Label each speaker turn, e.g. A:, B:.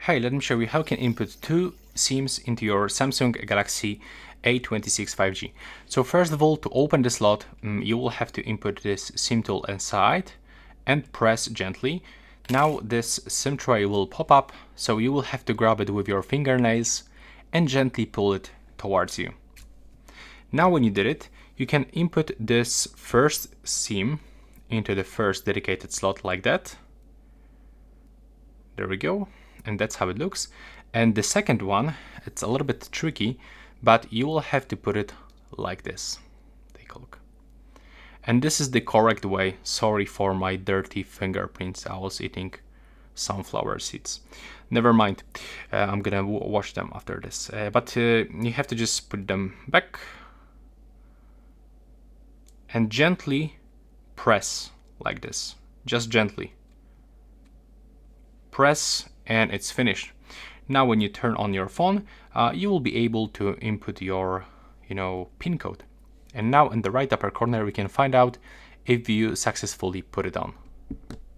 A: Hey, let me show you how you can input two SIMs into your Samsung Galaxy A26 5G. So first of all, to open the slot, you will have to input this SIM tool inside and press gently. Now this SIM tray will pop up, so you will have to grab it with your fingernails and gently pull it towards you. Now when you did it, you can input this first SIM into the first dedicated slot like that. There we go. And that's how it looks. And the second one, it's a little bit tricky, but you will have to put it like this. Take a look. And this is the correct way. Sorry for my dirty fingerprints. I was eating sunflower seeds. Never mind. I'm gonna wash them after this. But you have to just put them back and gently press like this. Just gently. Press and it's finished. Now when you turn on your phone, you will be able to input your PIN code. And now in the right upper corner we can find out if you successfully put it on.